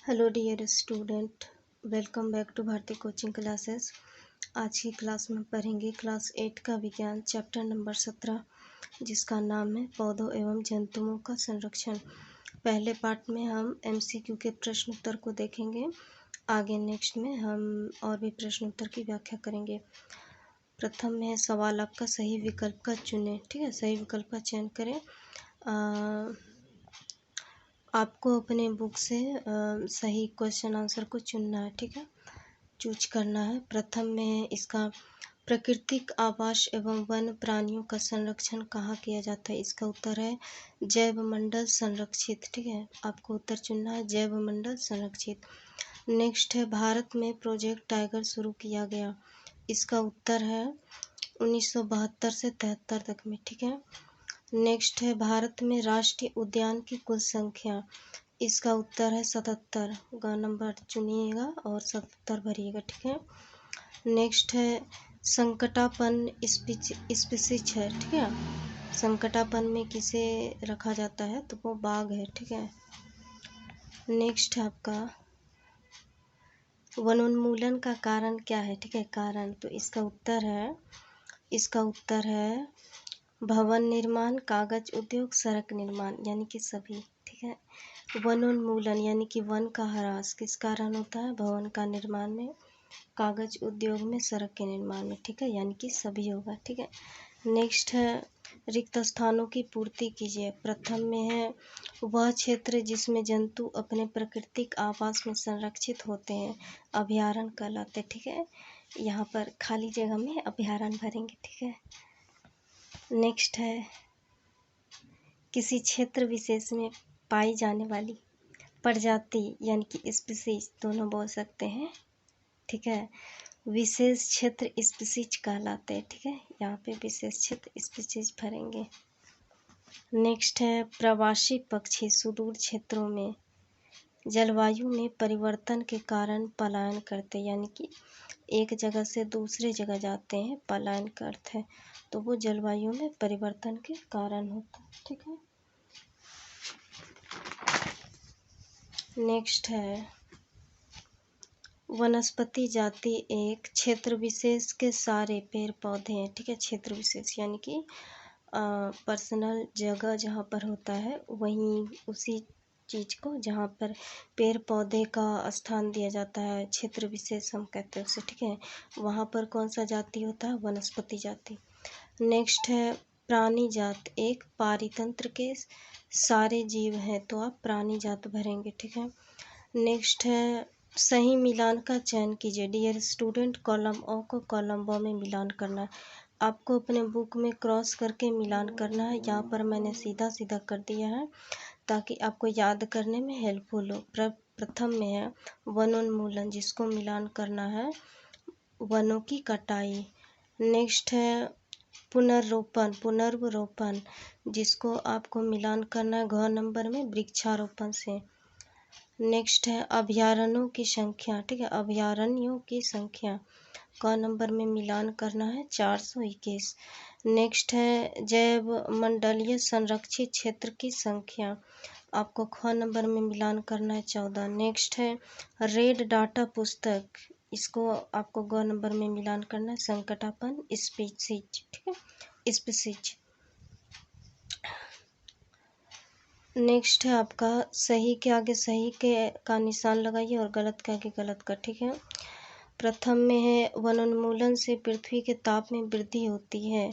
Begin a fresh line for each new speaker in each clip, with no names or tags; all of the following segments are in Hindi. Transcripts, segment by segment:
Hello dear student, welcome back to Bharti coaching classes. आज की क्लास में पढ़ेंगे क्लास 8 का विज्ञान चैप्टर नंबर 17, जिसका नाम है पौधों एवं जंतुओं का संरक्षण। पहले पार्ट में हम एमसीक्यू के प्रश्न उत्तर को देखेंगे। आगे नेक्स्ट में हम और भी प्रश्न उत्तर की व्याख्या करेंगे। प्रथम में सवाल आपका सही विकल्प का चुनें। ठीक है, सही विकल्प का चयन करें। आपको अपने बुक से सही क्वेश्चन आंसर को चुनना है। ठीक है, चूज करना है। प्रथम में इसका प्राकृतिक आवास एवं वन प्राणियों का संरक्षण कहाँ किया जाता है। इसका उत्तर है जैव मंडल संरक्षित। ठीक है, आपको उत्तर चुनना है जैव मंडल संरक्षित। नेक्स्ट है भारत में प्रोजेक्ट टाइगर शुरू किया गया। इसका उत्तर है 1972 से 73 तक में। ठीक है, नेक्स्ट है भारत में राष्ट्रीय उद्यान की कुल संख्या। इसका उत्तर है 77। ग नंबर चुनिएगा और 77 भरिएगा। ठीक है, नेक्स्ट है संकटापन स्पीसीज है। ठीक है, संकटापन में किसे रखा जाता है तो वो बाघ है। ठीक है, नेक्स्ट है आपका वनोन्मूलन का कारण क्या है। ठीक है, कारण तो इसका उत्तर है भवन निर्माण, कागज उद्योग, सड़क निर्माण, यानी कि सभी। ठीक है, वनोन्मूलन यानी कि वन का ह्रास किस कारण होता है। भवन का निर्माण में, कागज उद्योग में, सड़क के निर्माण में। ठीक है, यानी कि सभी होगा। ठीक है, नेक्स्ट है रिक्त स्थानों की पूर्ति कीजिए। प्रथम में है वह क्षेत्र जिसमें जंतु अपने प्राकृतिक आवास में संरक्षित होते हैं, अभयारण्य कहलाते। ठीक है, यहाँ पर खाली जगह में अभयारण्य भरेंगे। ठीक है, नेक्स्ट है किसी क्षेत्र विशेष में पाई जाने वाली प्रजाति यानी कि स्पीसीज, दोनों बोल सकते हैं। ठीक है, विशेष क्षेत्र स्पीसीज कहलाते हैं। ठीक है, यहाँ पे विशेष क्षेत्र स्पीसीज भरेंगे। नेक्स्ट है प्रवासी पक्षी सुदूर क्षेत्रों में जलवायु में परिवर्तन के कारण पलायन करते, यानी कि एक जगह से दूसरे जगह जाते हैं, पलायन का अर्थ है, तो वो जलवायु में परिवर्तन के कारण होता है। ठीक है, नेक्स्ट है वनस्पति जाति एक क्षेत्र विशेष के सारे पेड़ पौधे हैं। ठीक है, क्षेत्र विशेष यानी कि पर्सनल जगह जहाँ पर होता है वहीं उसी चीज़ को जहाँ पर पेड़ पौधे का स्थान दिया जाता है, क्षेत्र विशेष हम कहते हैं उसे। ठीक है, वहाँ पर कौन सा जाति होता है, वनस्पति जाति। नेक्स्ट है प्राणी जात एक पारितंत्र के सारे जीव हैं, तो आप प्राणी जात भरेंगे। ठीक है, नेक्स्ट है सही मिलान का चयन कीजिए। डियर स्टूडेंट, कॉलम ओ को कॉलम ब में मिलान करना है। आपको अपने बुक में क्रॉस करके मिलान करना है। यहाँ पर मैंने सीधा सीधा कर दिया है ताकि आपको याद करने में हेल्पफुल हो। प्रथम में है वनोन्मूलन, जिसको मिलान करना है वनों की कटाई। नेक्स्ट है पुनर्वरोपण, जिसको आपको मिलान करना है घ नंबर में वृक्षारोपण से। नेक्स्ट है अभयारण्यों की संख्या। ठीक है, अभयारण्यों की संख्या क नंबर में मिलान करना है 421। नेक्स्ट है जैव मंडलीय संरक्षित क्षेत्र की संख्या, आपको ख नंबर में मिलान करना है 14। नेक्स्ट है रेड डाटा पुस्तक, इसको आपको ग नंबर में मिलान करना है संकटापन स्पीसीज। ठीक है, स्पीसीज। नेक्स्ट है आपका सही के आगे सही के का निशान लगाइए और गलत के आगे गलत का। ठीक है, प्रथम में है वनोन्मूलन से पृथ्वी के ताप में वृद्धि होती है,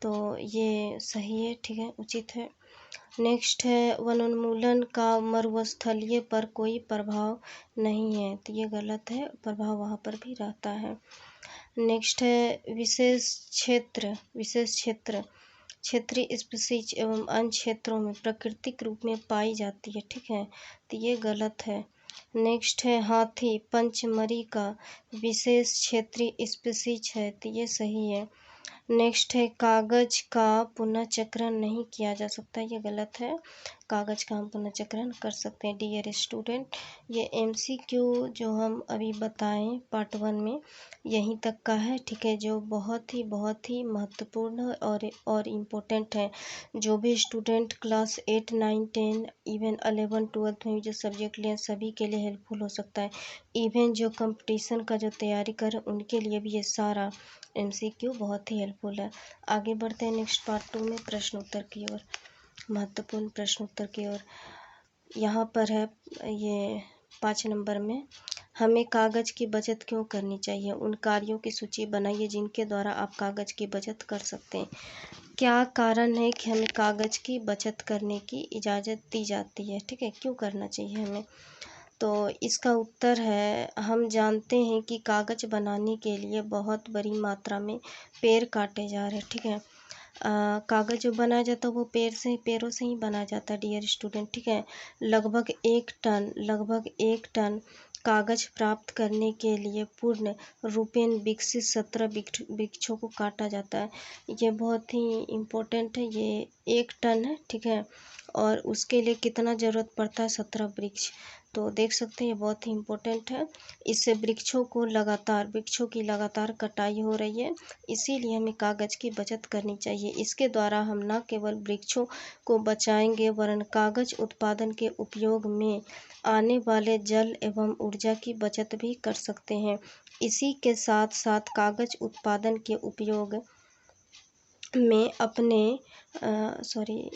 तो ये सही है। ठीक है, उचित है। नेक्स्ट है वनोन्मूलन का मरुस्थलीय पर कोई प्रभाव नहीं है, तो ये गलत है, प्रभाव वहाँ पर भी रहता है। नेक्स्ट है विशेष क्षेत्र क्षेत्रीय स्पीसीज एवं अन्य क्षेत्रों में प्राकृतिक रूप में पाई जाती है। ठीक है, तो ये गलत है। नेक्स्ट है हाथी पंचमरी का विशेष क्षेत्रीय स्पीसीज है, तो ये सही है। नेक्स्ट है कागज का पुनः चक्रण नहीं किया जा सकता, ये गलत है, कागज़ का हम पुनर्चक्रण कर सकते हैं। डियर स्टूडेंट, ये MCQ जो हम अभी बताएं पार्ट 1 में यहीं तक का है, ठीक है, जो बहुत ही महत्वपूर्ण और इम्पोर्टेंट है। जो भी स्टूडेंट क्लास 8, 9, 10 इवन 11, 12 में जो सब्जेक्ट लें सभी के लिए हेल्पफुल हो सकता है। इवन जो कंपटीशन का जो तैयारी कर उनके लिए भी ये सारा MCQ बहुत ही हेल्पफुल है। आगे बढ़ते हैं नेक्स्ट पार्ट 2 में प्रश्न उत्तर की ओर, महत्वपूर्ण प्रश्न उत्तर की ओर। यहाँ पर है ये 5 नंबर में, हमें कागज़ की बचत क्यों करनी चाहिए? उन कार्यों की सूची बनाइए जिनके द्वारा आप कागज़ की बचत कर सकते हैं। क्या कारण है कि हमें कागज़ की बचत करने की इजाज़त दी जाती है? ठीक है, क्यों करना चाहिए हमें? तो इसका उत्तर है, हम जानते हैं कि कागज़ बनाने के लिए बहुत बड़ी मात्रा में पेड़ काटे जा रहे हैं। ठीक है, कागज़ जो बनाया जाता है वो पेड़ों से ही बनाया जाता है डियर स्टूडेंट। ठीक है, लगभग 1 टन कागज़ प्राप्त करने के लिए पूर्ण रूपेण विकसित 17 वृक्षों को काटा जाता है। ये बहुत ही इम्पोर्टेंट है, ये 1 टन है। ठीक है, और उसके लिए कितना ज़रूरत पड़ता है? 17 वृक्ष। तो देख सकते हैं ये बहुत ही इम्पोर्टेंट है। इससे वृक्षों की लगातार कटाई हो रही है, इसीलिए हमें कागज़ की बचत करनी चाहिए। इसके द्वारा हम न केवल वृक्षों को बचाएंगे वरन कागज़ उत्पादन के उपयोग में आने वाले जल एवं ऊर्जा की बचत भी कर सकते हैं। इसी के साथ साथ कागज़ उत्पादन के उपयोग में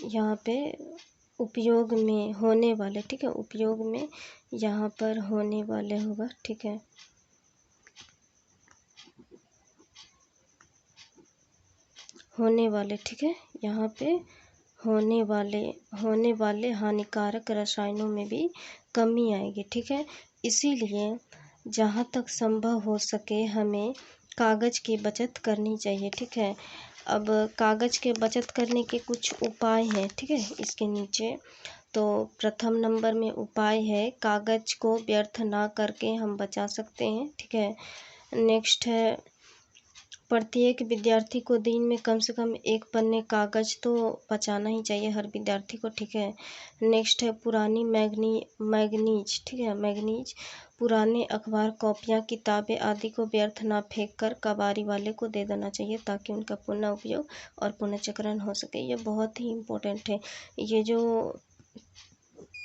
यहाँ पे उपयोग में होने वाले, ठीक है, उपयोग में यहाँ पर होने वाले होगा। ठीक है, होने वाले, ठीक है, यहाँ पे होने वाले हानिकारक रसायनों में भी कमी आएगी। ठीक है, इसीलिए जहाँ तक संभव हो सके हमें कागज़ की बचत करनी चाहिए। ठीक है, अब कागज़ के बचत करने के कुछ उपाय हैं। ठीक है, इसके नीचे तो प्रथम नंबर में उपाय है, कागज़ को व्यर्थ ना करके हम बचा सकते हैं। ठीक है, नेक्स्ट है, प्रत्येक विद्यार्थी को दिन में कम से कम 1 पन्ने कागज़ तो बचाना ही चाहिए हर विद्यार्थी को। ठीक है, नेक्स्ट है पुरानी मैगनीज, ठीक है, मैगनीज पुराने अखबार, कॉपियाँ, किताबें आदि को व्यर्थ ना फेंक कर कबाड़ी वाले को दे देना चाहिए ताकि उनका पुनः उपयोग और पुनर्चक्रण हो सके। ये बहुत ही इम्पोर्टेंट है। ये जो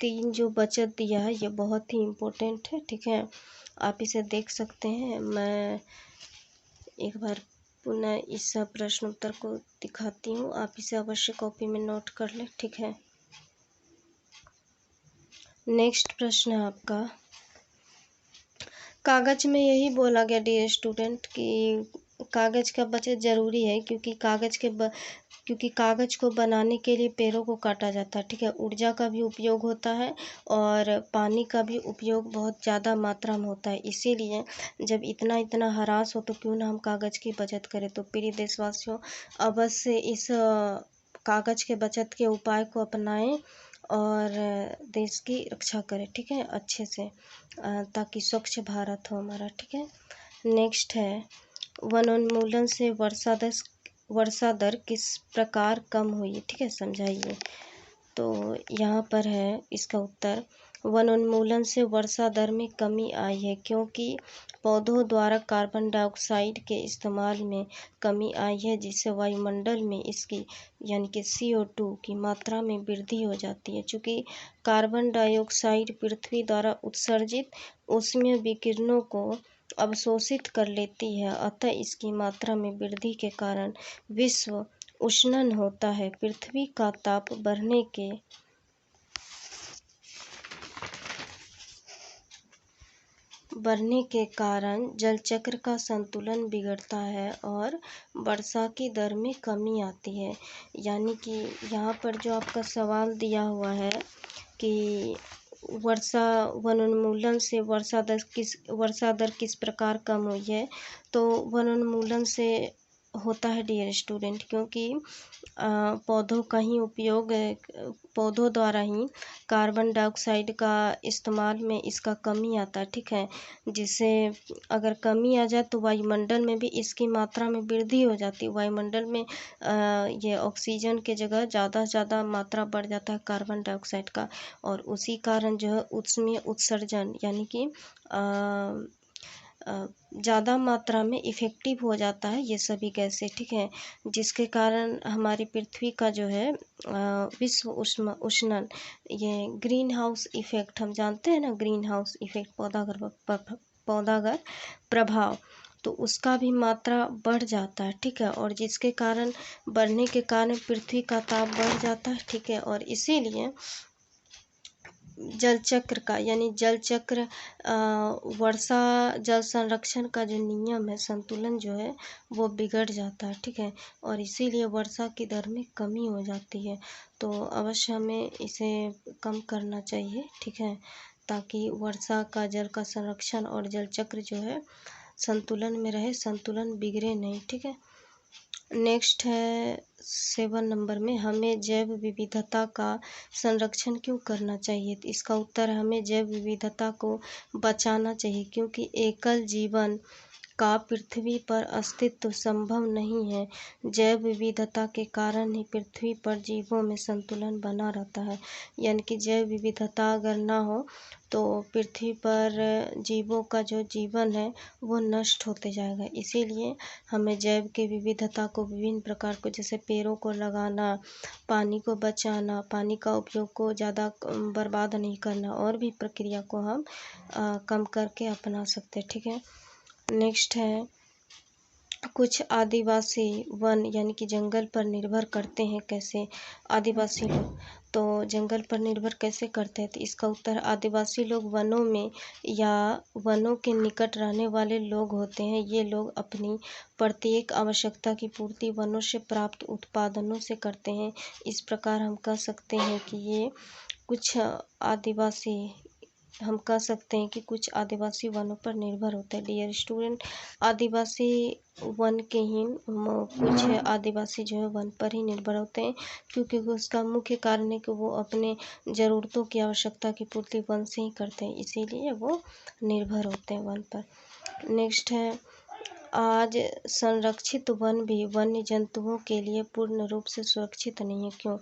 3 जो बचत दिया है ये बहुत ही इम्पोर्टेंट है। ठीक है, आप इसे देख सकते हैं। मैं एक बार पुनः इस प्रश्न उत्तर को दिखाती हूँ, आप इसे अवश्य कॉपी में नोट कर लें। ठीक है, नेक्स्ट प्रश्न है आपका, कागज़ में यही बोला गया डियर स्टूडेंट कि कागज़ का बचत ज़रूरी है क्योंकि कागज़ को बनाने के लिए पेड़ों को काटा जाता है। ठीक है, ऊर्जा का भी उपयोग होता है और पानी का भी उपयोग बहुत ज़्यादा मात्रा में होता है। इसीलिए जब इतना ह्रास हो तो क्यों ना हम कागज़ की बचत करें। तो प्रिय देशवासियों, अवश्य इस कागज़ के बचत के उपाय को अपनाएं और देश की रक्षा करें। ठीक है, अच्छे से, ताकि स्वच्छ भारत हो हमारा। ठीक है, नेक्स्ट है, वनोन्मूलन से वर्षा दर किस प्रकार कम हुई? ठीक है, समझाइए। तो यहाँ पर है इसका उत्तर, वनोन्मूलन से वर्षा दर में कमी आई है क्योंकि पौधों द्वारा कार्बन डाइऑक्साइड के इस्तेमाल में कमी आई है, जिससे वायुमंडल में इसकी यानी कि CO2 की मात्रा में वृद्धि हो जाती है। चूँकि कार्बन डाइऑक्साइड पृथ्वी द्वारा उत्सर्जित ऊष्मीय विकिरणों को अवशोषित कर लेती है, अतः इसकी मात्रा में वृद्धि के कारण विश्व उष्णन होता है। पृथ्वी का ताप बढ़ने के कारण जलचक्र का संतुलन बिगड़ता है और वर्षा की दर में कमी आती है। यानी कि यहाँ पर जो आपका सवाल दिया हुआ है कि वनोन्मूलन से वर्षा दर किस प्रकार कम हुई है, तो वनोन्मूलन से होता है डियर स्टूडेंट, क्योंकि पौधों का ही उपयोग पौधों द्वारा ही कार्बन डाइऑक्साइड का इस्तेमाल में इसका कमी आता है, ठीक है। जिससे अगर कमी आ जाए तो वायुमंडल में भी इसकी मात्रा में वृद्धि हो जाती है। वायुमंडल में ये ऑक्सीजन के जगह ज़्यादा से ज़्यादा मात्रा बढ़ जाता है कार्बन डाइऑक्साइड का, और उसी कारण जो है उसमें उत्सर्जन यानी कि ज़्यादा मात्रा में इफ़ेक्टिव हो जाता है ये सभी गैसें, ठीक है। जिसके कारण हमारी पृथ्वी का जो है विश्व उष्णन, ये ग्रीन हाउस इफ़ेक्ट हम जानते हैं ना, ग्रीन हाउस इफ़ेक्ट पौधागर प्रभाव, तो उसका भी मात्रा बढ़ जाता है, ठीक है। और जिसके कारण बढ़ने के कारण पृथ्वी का ताप बढ़ जाता है, ठीक है। और इसीलिए जल चक्र का यानी जल चक्र वर्षा जल संरक्षण का जो नियम है, संतुलन जो है वो बिगड़ जाता है, ठीक है। और इसीलिए वर्षा की दर में कमी हो जाती है। तो अवश्य हमें इसे कम करना चाहिए, ठीक है, ताकि वर्षा का जल का संरक्षण और जल चक्र जो है संतुलन में रहे, संतुलन बिगड़े नहीं, ठीक है। नेक्स्ट है 7 नंबर में, हमें जैव विविधता का संरक्षण क्यों करना चाहिए। तो इसका उत्तर है हमें जैव विविधता को बचाना चाहिए, क्योंकि एकल जीवन का पृथ्वी पर अस्तित्व संभव नहीं है। जैव विविधता के कारण ही पृथ्वी पर जीवों में संतुलन बना रहता है। यानी कि जैव विविधता अगर ना हो तो पृथ्वी पर जीवों का जो जीवन है वो नष्ट होते जाएगा। इसीलिए हमें जैव की विविधता को विभिन्न प्रकार को, जैसे पेड़ों को लगाना, पानी को बचाना, पानी का उपयोग को ज़्यादा बर्बाद नहीं करना, और भी प्रक्रिया को हम कम करके अपना सकते हैं, ठीक है। नेक्स्ट है, कुछ आदिवासी वन यानी कि जंगल पर निर्भर करते हैं कैसे। आदिवासी लोग तो जंगल पर निर्भर कैसे करते हैं, तो इसका उत्तर आदिवासी लोग वनों में या वनों के निकट रहने वाले लोग होते हैं। ये लोग अपनी प्रत्येक आवश्यकता की पूर्ति वनों से प्राप्त उत्पादनों से करते हैं। इस प्रकार हम कह सकते हैं कि ये कुछ आदिवासी हम कह सकते हैं कि कुछ आदिवासी वनों पर निर्भर होते हैं। डियर स्टूडेंट, आदिवासी वन के ही कुछ आदिवासी जो है वन पर ही निर्भर होते हैं, क्योंकि उसका मुख्य कारण है कि वो अपने ज़रूरतों की आवश्यकता की पूर्ति वन से ही करते हैं, इसीलिए वो निर्भर होते हैं वन पर। नेक्स्ट है, आज संरक्षित वन भी वन्य जंतुओं के लिए पूर्ण रूप से सुरक्षित नहीं है, क्यों।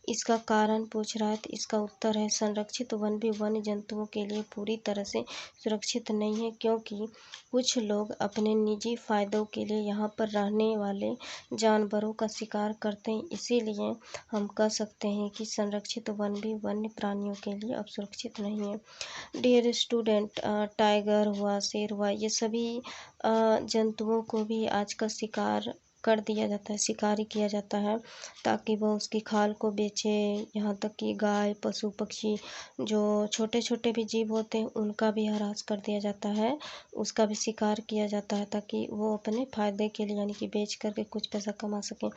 इसका कारण पूछ रहा है, तो इसका उत्तर है संरक्षित वन भी वन्य जंतुओं के लिए पूरी तरह से सुरक्षित नहीं है, क्योंकि कुछ लोग अपने निजी फ़ायदों के लिए यहाँ पर रहने वाले जानवरों का शिकार करते हैं। इसीलिए हम कह सकते हैं कि संरक्षित वन भी वन्य प्राणियों के लिए अब सुरक्षित नहीं है। डियर स्टूडेंट, टाइगर हुआ, शेर हुआ, ये सभी जंतुओं को भी आज का शिकार कर दिया जाता है, शिकारी किया जाता है, ताकि वह उसकी खाल को बेचे। यहाँ तक कि गाय, पशु पक्षी, जो छोटे छोटे भी जीव होते हैं उनका भी हरास कर दिया जाता है, उसका भी शिकार किया जाता है, ताकि वो अपने फ़ायदे के लिए यानी कि बेच करके कुछ पैसा कमा सकें।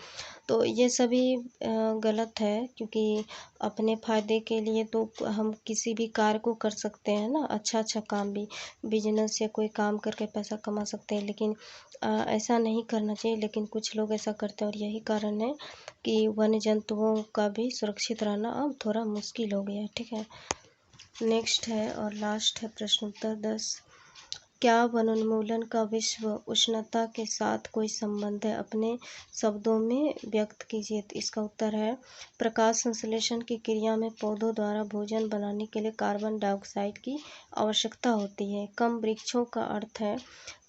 तो ये सभी गलत है, क्योंकि अपने फ़ायदे के लिए तो हम किसी भी कार्य को कर सकते हैं ना, अच्छा अच्छा काम भी, बिजनेस या कोई काम करके पैसा कमा सकते हैं, लेकिन ऐसा नहीं करना चाहिए। लेकिन कुछ लोग ऐसा करते हैं, और यही कारण है कि वन्य जंतुओं का भी सुरक्षित रहना अब थोड़ा मुश्किल हो गया है, ठीक है। नेक्स्ट है और लास्ट है प्रश्न उत्तर 10, क्या वनोन्मूलन का विश्व उष्णता के साथ कोई संबंध है। अपने शब्दों में व्यक्त कीजिए। तो इसका उत्तर है, प्रकाश संश्लेषण की क्रिया में पौधों द्वारा भोजन बनाने के लिए कार्बन डाइऑक्साइड की आवश्यकता होती है। कम वृक्षों का अर्थ है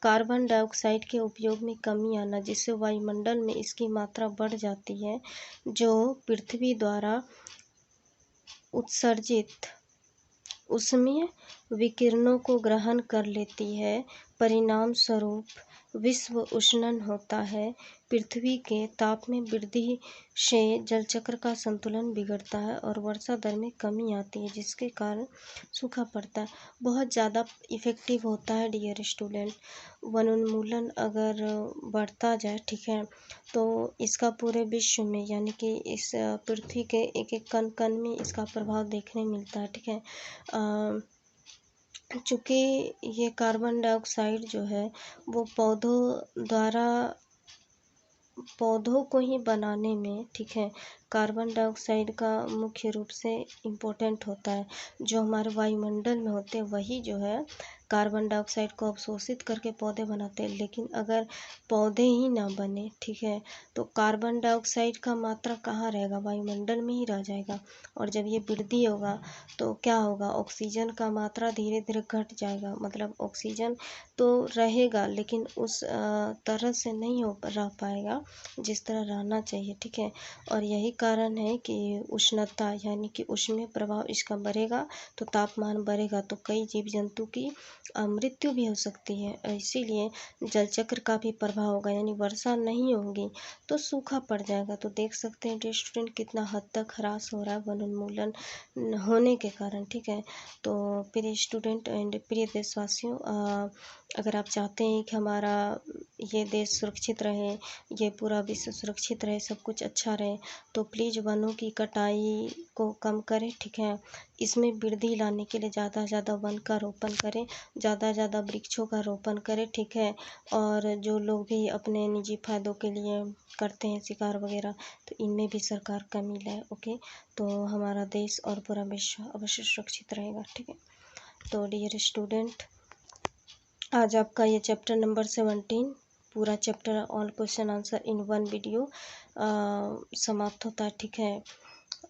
कार्बन डाइऑक्साइड के उपयोग में कमी आना, जिससे वायुमंडल में इसकी मात्रा बढ़ जाती है, जो पृथ्वी द्वारा उत्सर्जित ऊष्मीय विकिरणों को ग्रहण कर लेती है। परिणाम स्वरूप विश्व उष्णन होता है। पृथ्वी के ताप में वृद्धि से जलचक्र का संतुलन बिगड़ता है और वर्षा दर में कमी आती है, जिसके कारण सूखा पड़ता है। बहुत ज़्यादा इफ़ेक्टिव होता है डियर स्टूडेंट। वनोन्मूलन अगर बढ़ता जाए, ठीक है, तो इसका पूरे विश्व में यानी कि इस पृथ्वी के एक एक कण कण में इसका प्रभाव देखने मिलता है, ठीक है। चूँकि ये कार्बन डाइऑक्साइड जो है वो पौधों द्वारा पौधों को ही बनाने में, ठीक है, कार्बन डाइऑक्साइड का मुख्य रूप से इम्पोर्टेंट होता है। जो हमारे वायुमंडल में होते हैं वही जो है कार्बन डाइऑक्साइड को अवशोषित करके पौधे बनाते हैं। लेकिन अगर पौधे ही ना बने, ठीक है, तो कार्बन डाइऑक्साइड का मात्रा कहाँ रहेगा, वायुमंडल में ही रह जाएगा। और जब ये वृद्धि होगा तो क्या होगा, ऑक्सीजन का मात्रा धीरे धीरे घट जाएगा। मतलब ऑक्सीजन तो रहेगा लेकिन उस तरह से नहीं रह पाएगा जिस तरह रहना चाहिए, ठीक है। और यही कारण है कि उष्णता यानी कि ऊष्मीय प्रभाव इसका बढ़ेगा तो तापमान बढ़ेगा, तो कई जीव जंतु की मृत्यु भी हो सकती है। इसीलिए जल चक्र का भी प्रभाव होगा, यानी वर्षा नहीं होगी तो सूखा पड़ जाएगा। तो देख सकते हैं डियर स्टूडेंट कितना हद तक ह्रास हो रहा है वनोन्मूलन होने के कारण, ठीक है। तो प्रिय स्टूडेंट एंड प्रिय देशवासियों, अगर आप चाहते हैं कि हमारा ये देश सुरक्षित रहे, ये पूरा विश्व सुरक्षित रहे, सब कुछ अच्छा रहे, तो प्लीज़ वनों की कटाई को कम करें, ठीक है। इसमें वृद्धि लाने के लिए ज़्यादा से ज़्यादा वन का रोपण करें, ज़्यादा से ज़्यादा वृक्षों का रोपण करें, ठीक है। और जो लोग भी अपने निजी फायदों के लिए करते हैं शिकार वगैरह, तो इनमें भी सरकार कमी लाए, ओके। तो हमारा देश और पूरा विश्व अवश्य सुरक्षित रहेगा, ठीक है। तो डियर स्टूडेंट, आज आपका ये चैप्टर नंबर 17 पूरा chapter all question answer in one video समाप्त होता है, ठीक है।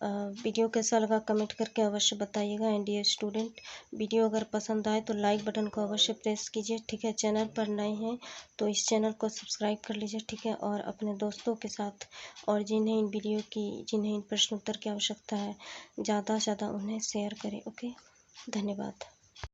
वीडियो कैसा लगा कमेंट करके अवश्य बताइएगा। एंड डियर स्टूडेंट, वीडियो अगर पसंद आए तो लाइक बटन को अवश्य प्रेस कीजिए, ठीक है। चैनल पर नए हैं तो इस चैनल को सब्सक्राइब कर लीजिए, ठीक है। और अपने दोस्तों के साथ, और जिन्हें इन प्रश्नोत्तर की आवश्यकता है, ज़्यादा से ज़्यादा उन्हें शेयर करें, ओके। धन्यवाद।